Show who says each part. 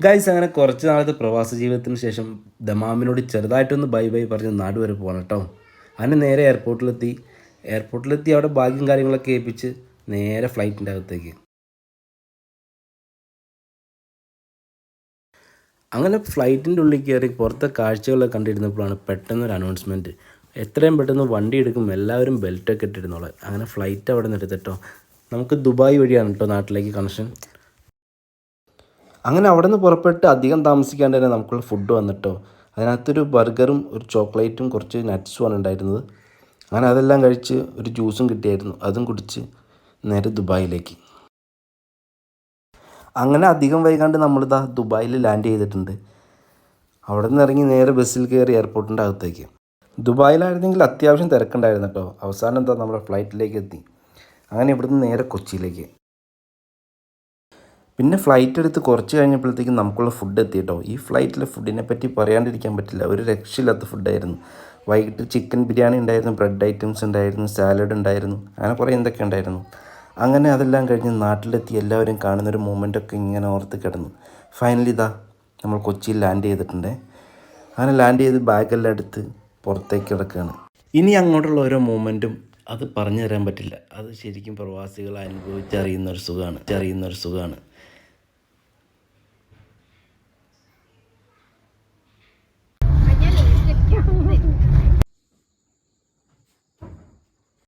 Speaker 1: Guys അങ്ങനെ കുറച്ച് നാളത്തെ പ്രവാസ ജീവിതത്തിന് ശേഷം ദമാമിനോട് ചെറുതായിട്ടൊന്ന് ബൈ ബൈ പറഞ്ഞ് നാട് വരെ പോകണം കേട്ടോ. അങ്ങനെ നേരെ എയർപോർട്ടിലെത്തി അവിടെ ബാഗും കാര്യങ്ങളൊക്കെ ഏൽപ്പിച്ച് നേരെ ഫ്ലൈറ്റിൻ്റെ അകത്തേക്ക്. അങ്ങനെ ഫ്ലൈറ്റിൻ്റെ ഉള്ളിൽ കയറി പുറത്തെ കാഴ്ചകളൊക്കെ കണ്ടിരുന്നപ്പോഴാണ് പെട്ടെന്നൊരു അനൗൺസ്മെൻറ്റ്. എത്രയും പെട്ടെന്ന് വണ്ടി എടുക്കും, എല്ലാവരും ബെൽറ്റൊക്കെ ഇട്ടിരുന്നോളെ. അങ്ങനെ ഫ്ലൈറ്റ് അവിടെ നിന്ന് എടുത്തിട്ടോ. നമുക്ക് ദുബായ് വഴിയാണ് കേട്ടോ നാട്ടിലേക്ക് കണക്ഷൻ. അങ്ങനെ അവിടെ നിന്ന് പുറപ്പെട്ട് അധികം താമസിക്കാണ്ട് തന്നെ നമുക്കുള്ള ഫുഡ് വന്നിട്ടോ. അതിനകത്തൊരു ബർഗറും ഒരു ചോക്ലേറ്റും കുറച്ച് നട്ട്സുമാണ് ഉണ്ടായിരുന്നത്. അങ്ങനെ അതെല്ലാം കഴിച്ച് ഒരു ജ്യൂസും കിട്ടിയായിരുന്നു, അതും കുടിച്ച് നേരെ ദുബായിലേക്ക്. അങ്ങനെ അധികം വൈകാണ്ട് നമ്മളിതാ ദുബായിൽ ലാൻഡ് ചെയ്തിട്ടുണ്ട്. അവിടെ നിന്ന് ഇറങ്ങി നേരെ ബസ്സിൽ കയറി എയർപോർട്ടിൻ്റെ അകത്തേക്ക്. ദുബായിലായിരുന്നെങ്കിൽ അത്യാവശ്യം തിരക്കുണ്ടായിരുന്നു കേട്ടോ. അവസാനം എന്താ നമ്മുടെ ഫ്ലൈറ്റിലേക്ക് എത്തി. അങ്ങനെ ഇവിടുന്ന് നേരെ കൊച്ചിയിലേക്ക്. പിന്നെ ഫ്ലൈറ്റ് എടുത്ത് കുറച്ച് കഴിഞ്ഞപ്പോഴത്തേക്കും നമുക്കുള്ള ഫുഡ് എത്തി കേട്ടോ. ഈ ഫ്ലൈറ്റിലെ ഫുഡിനെ പറ്റി പറയാണ്ടിരിക്കാൻ പറ്റില്ല, ഒരു രക്ഷയില്ലാത്ത ഫുഡായിരുന്നു. വൈകിട്ട് ചിക്കൻ ബിരിയാണി ഉണ്ടായിരുന്നു, ബ്രെഡ് ഐറ്റംസ് ഉണ്ടായിരുന്നു, സാലഡ് ഉണ്ടായിരുന്നു, അങ്ങനെ കുറേ എന്തൊക്കെ ഉണ്ടായിരുന്നു. അങ്ങനെ അതെല്ലാം കഴിഞ്ഞ് നാട്ടിലെത്തി എല്ലാവരും കാണുന്നൊരു മൂമെൻ്റൊക്കെ ഇങ്ങനെ ഓർത്ത് കിടന്നു. ഫൈനലി ഇതാ നമ്മൾ കൊച്ചിയിൽ ലാൻഡ് ചെയ്തിട്ടുണ്ട്. അങ്ങനെ ലാൻഡ് ചെയ്ത് ബാഗെല്ലാം എടുത്ത് പുറത്തേക്ക് കിടക്കുകയാണ്. ഇനി അങ്ങോട്ടുള്ള ഓരോ മൂമെൻറ്റും അത് പറഞ്ഞു തരാൻ പറ്റില്ല. അത് ശരിക്കും പ്രവാസികൾ അനുഭവിച്ചറിയുന്ന ഒരു സുഖമാണ്.